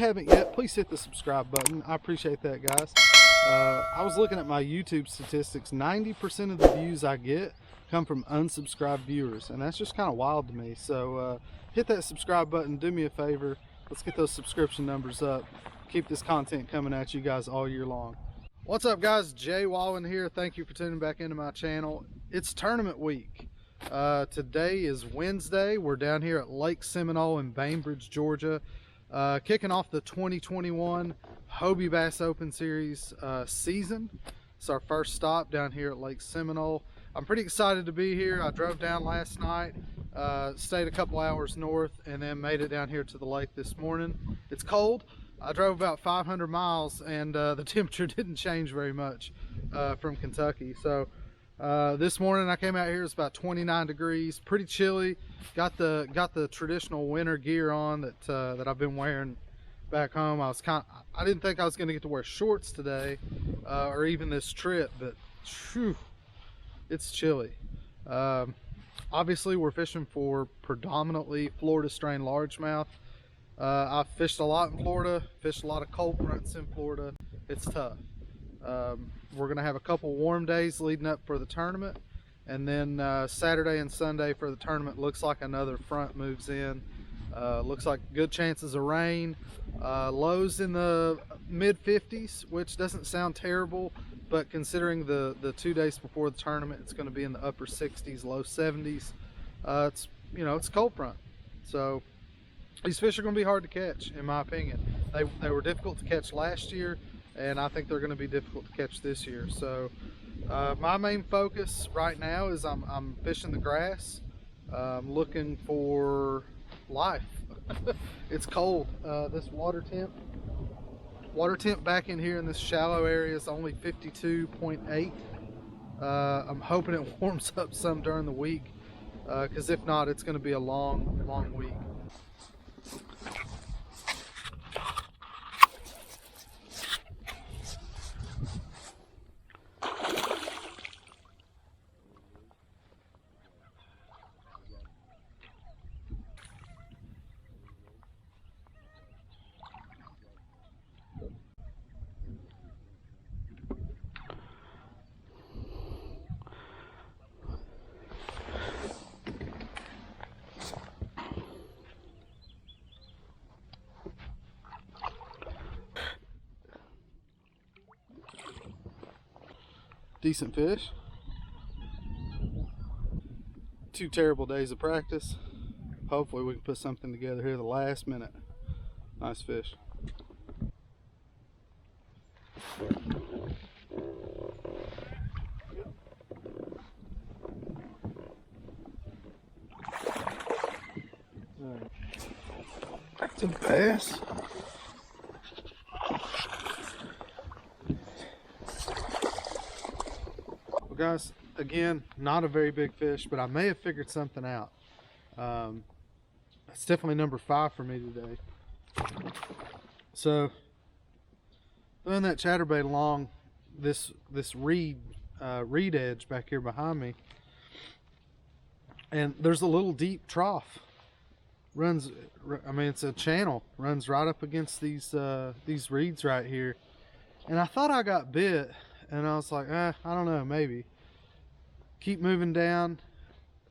haven't yet, please hit the subscribe button. I appreciate that, guys. I was looking at my YouTube statistics. 90% of the views I get come from unsubscribed viewers, and that's just kind of wild to me. So hit that subscribe button, do me a favor. Let's get those subscription numbers up. Keep this content coming at you guys all year long. What's up, guys? Jay Wallen here. Thank you for tuning back into my channel. It's tournament week. Today is Wednesday. We're down here at Lake Seminole in Bainbridge, Georgia, kicking off the 2021 Hobie Bass Open Series season. It's our first stop down here at Lake Seminole. I'm pretty excited to be here. I drove down last night, stayed a couple hours north, and then made it down here to the lake this morning. It's cold. I drove about 500 miles, and the temperature didn't change very much from Kentucky. So this morning I came out here, it's about 29 degrees, pretty chilly. Got the traditional winter gear on that I've been wearing back home. I didn't think I was going to get to wear shorts today or even this trip, but whew, it's chilly. Obviously we're fishing for predominantly Florida strain largemouth. I've fished a lot in Florida, fished a lot of cold fronts in Florida. It's tough. We're gonna have a couple warm days leading up for the tournament, and then Saturday and Sunday for the tournament looks like another front moves in. Looks like good chances of rain. Lows in the mid 50s, which doesn't sound terrible, but considering the 2 days before the tournament, it's going to be in the upper 60s, low 70s. It's cold front, so these fish are going to be hard to catch, in my opinion. They were difficult to catch last year, and I think they're going to be difficult to catch this year. So my main focus right now is I'm fishing the grass. I'm looking for life. It's cold. This water temp back in here in this shallow area is only 52.8. I'm hoping it warms up some during the week, because if not, it's going to be a long week. Decent fish. 2 terrible days of practice. Hopefully we can put something together here at the last minute. Nice fish. That's a bass. Guys, again, not a very big fish, but I may have figured something out. It's definitely number 5 for me today. So throwing that chatterbait along this reed edge back here behind me, and there's a little deep trough. It's a channel, runs right up against these reeds right here, and I thought I got bit. And I was like, I don't know, maybe. Keep moving down,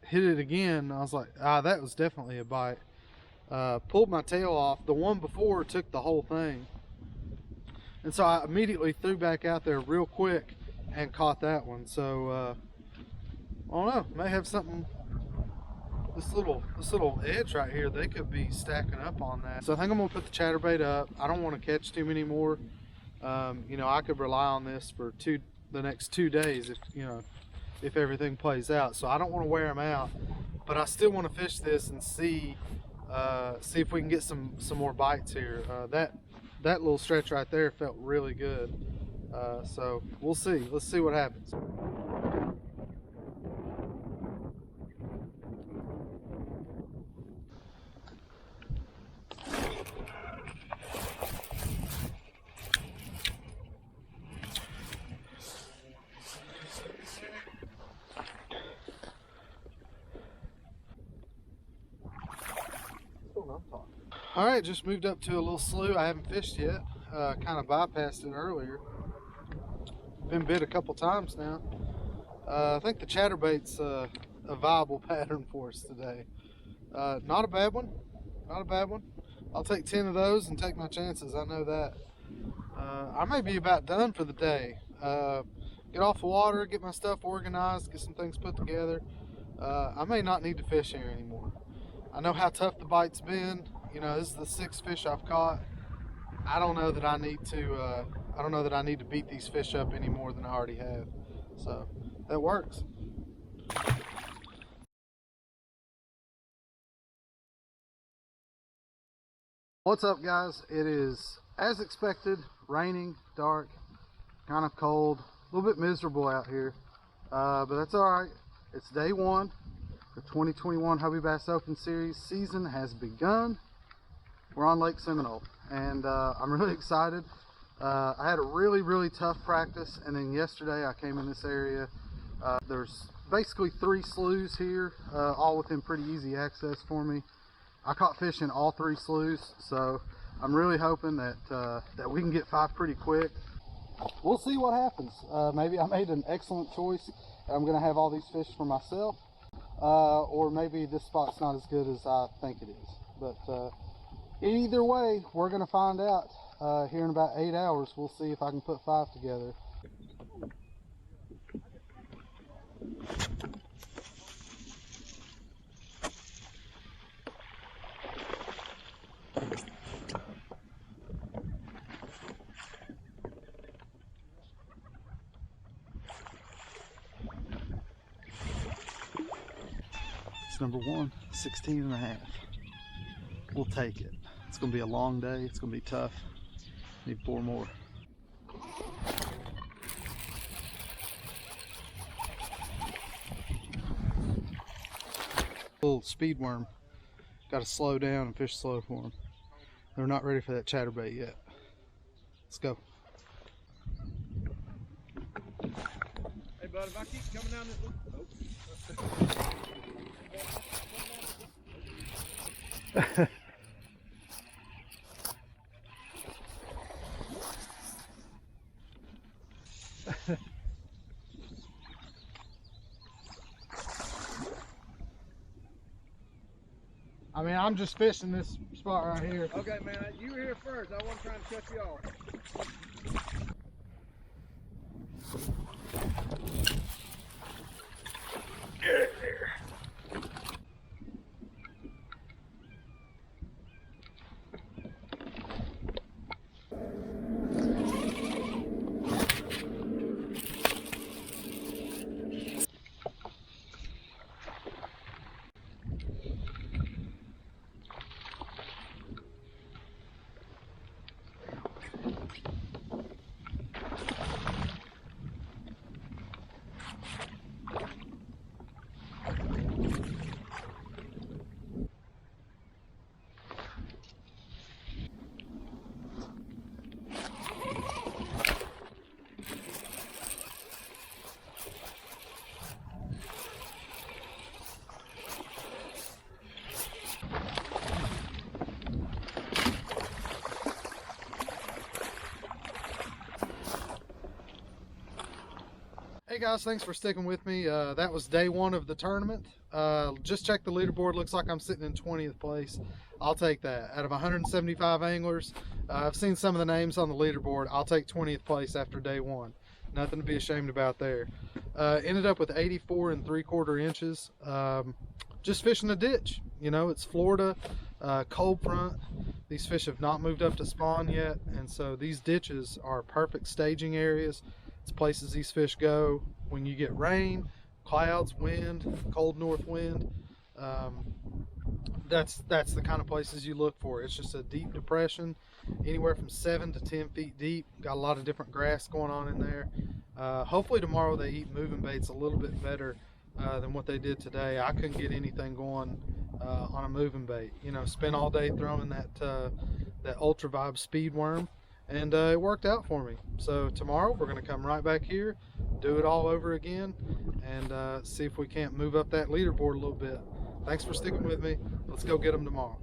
hit it again. I was like, that was definitely a bite. Pulled my tail off. The one before took the whole thing. And so I immediately threw back out there real quick and caught that one. So, I don't know, may have something, this little edge right here, they could be stacking up on that. So I think I'm gonna put the chatterbait up. I don't want to catch too many more. I could rely on this for the next 2 days if everything plays out. So I don't want to wear them out, but I still want to fish this and see if we can get some more bites here. That little stretch right there felt really good. So we'll see. Let's see what happens. I'm talking. All right, just moved up to a little slough I haven't fished yet. Kind of bypassed it earlier. Been bit a couple times now. I think the chatterbait's a viable pattern for us today. Not a bad one. Not a bad one. I'll take 10 of those and take my chances. I know that. I may be about done for the day. Get off the water, get my stuff organized, get some things put together. I may not need to fish here anymore. I know how tough the bite's been. You know, this is the 6th fish I've caught. I don't know that I need to. I don't know that I need to beat these fish up any more than I already have. So that works. What's up, guys? It is, as expected, raining, dark, kind of cold, a little bit miserable out here, but that's all right. It's day one. The 2021 Hobie Bass Open Series season has begun. We're on Lake Seminole, and I'm really excited. I had a really tough practice, and then yesterday I came in this area. There's basically 3 sloughs here, all within pretty easy access for me. I caught fish in all 3 sloughs, so I'm really hoping that that we can get 5 pretty quick. We'll see what happens. Maybe I made an excellent choice. I'm going to have all these fish for myself, or maybe this spot's not as good as I think it is. But either way, we're going to find out here in about 8 hours. We'll see if I can put 5 together. Number 1, 16 and a half. We'll take it. It's gonna be a long day. It's gonna be tough. Need 4 more. Little speed worm. Got to slow down and fish slow for them. They're not ready for that chatterbait yet. Let's go. Hey bud, if I keep coming down this loop. I mean, I'm just fishing this spot right here. Okay, man, you were here first. I wasn't trying to cut you off. Get it there. Hey guys, thanks for sticking with me. That was day 1 of the tournament. Just checked the leaderboard. Looks like I'm sitting in 20th place. I'll take that. Out of 175 anglers, I've seen some of the names on the leaderboard. I'll take 20th place after day 1. Nothing to be ashamed about there. Ended up with 84 3/4 inches. Just fishing a ditch. You know, it's Florida, cold front. These fish have not moved up to spawn yet, and so these ditches are perfect staging areas. It's places these fish go when you get rain, clouds, wind, cold north wind. That's the kind of places you look for. It's just a deep depression, anywhere from 7 to 10 feet deep. Got a lot of different grass going on in there. Hopefully tomorrow they eat moving baits a little bit better than what they did today. I couldn't get anything going on a moving bait. You know, spent all day throwing that Ultra Vibe speed worm, and it worked out for me. So tomorrow we're going to come right back here, do it all over again, and see if we can't move up that leaderboard a little bit. Thanks for sticking with me. Let's go get them tomorrow.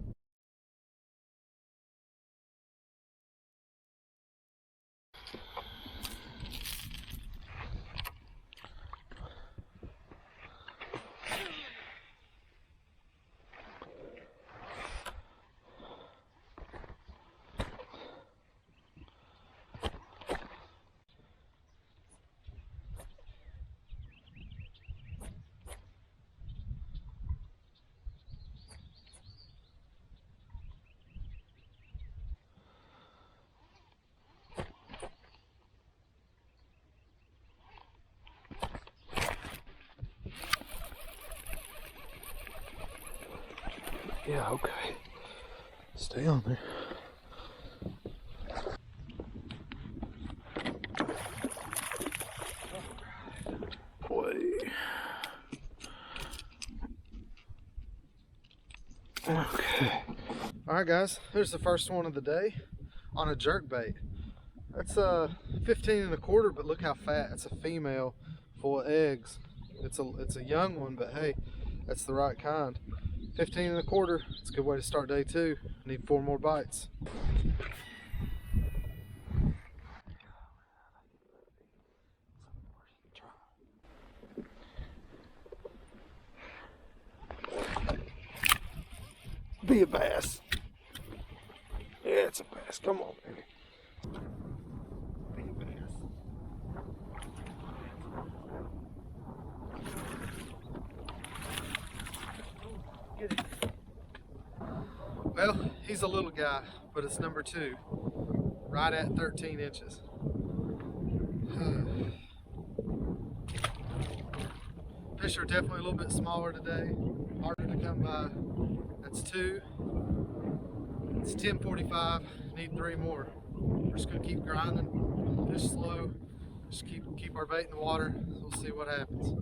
Yeah, okay. Stay on there. Boy. Okay. Alright guys, here's the first one of the day on a jerkbait. That's 15 1/4, but look how fat. It's a female full of eggs. It's a young one, but hey, that's the right kind. 15 1/4. It's a good way to start day 2. Need 4 more bites. Be a bass. Yeah, it's a bass. Come on, baby. Be a bass. Get it. Well, he's a little guy, but it's number 2. Right at 13 inches. Fish are definitely a little bit smaller today. Harder to come by. That's 2. It's 10:45. Need 3 more. We're just gonna keep grinding. Fish slow. Just keep our bait in the water. We'll see what happens.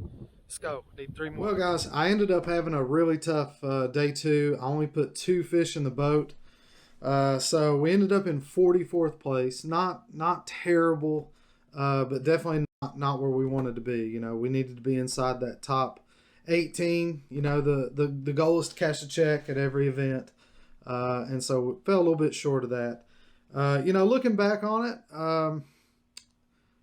Let's go. Need 3 more. Well, guys, I ended up having a really tough day 2. I only put 2 fish in the boat, so we ended up in 44th place. Not terrible, but definitely not where we wanted to be. You know, we needed to be inside that top 18. You know, the goal is to cash a check at every event, and so we fell a little bit short of that. You know, looking back on it,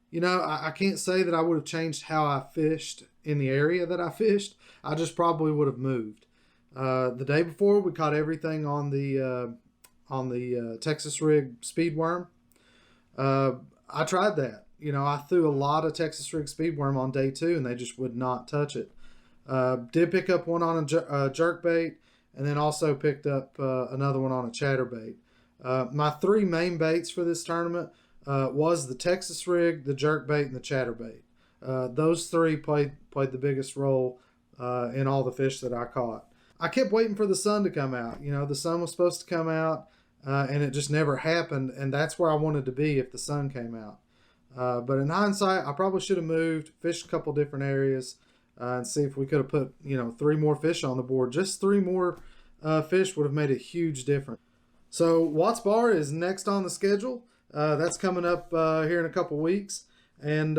you know, I can't say that I would have changed how I fished in the area that I fished. I just probably would have moved. The day before, we caught everything on the Texas rig speed worm. I tried that. You know, I threw a lot of Texas rig speed worm on day 2, and they just would not touch it. Did pick up one on a jerk bait, and then also picked up another one on a chatterbait. My 3 main baits for this tournament was the Texas rig, the jerk bait, and the chatterbait. Those 3 played the biggest role in all the fish that I caught. I kept waiting for the sun to come out. You know, the sun was supposed to come out, and it just never happened, and that's where I wanted to be if the sun came out. But in hindsight, I probably should have moved, fished a couple different areas, and see if we could have put, you know, 3 more fish on the board. Just 3 more fish would have made a huge difference. So Watts Bar is next on the schedule. That's coming up here in a couple weeks, and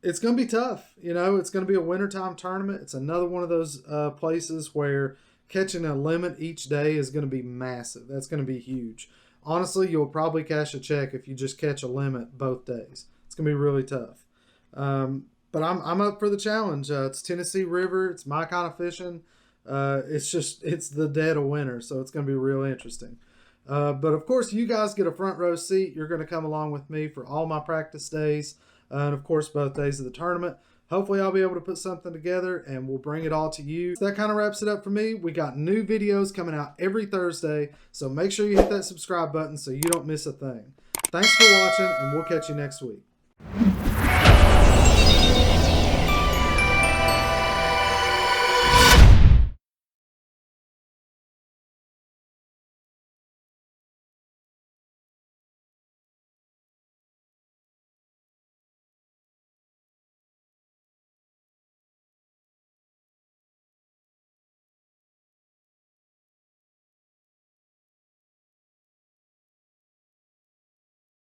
it's going to be tough. You know, it's going to be a wintertime tournament. It's another one of those places where catching a limit each day is going to be massive. That's going to be huge. Honestly, you'll probably cash a check if you just catch a limit both days. It's going to be really tough. But I'm up for the challenge. It's Tennessee River. It's my kind of fishing. It's the dead of winter, so it's going to be real interesting. But of course, you guys get a front row seat. You're going to come along with me for all my practice days, and of course, both days of the tournament. Hopefully, I'll be able to put something together, and we'll bring it all to you. So that kind of wraps it up for me. We got new videos coming out every Thursday, so make sure you hit that subscribe button so you don't miss a thing. Thanks for watching, and we'll catch you next week.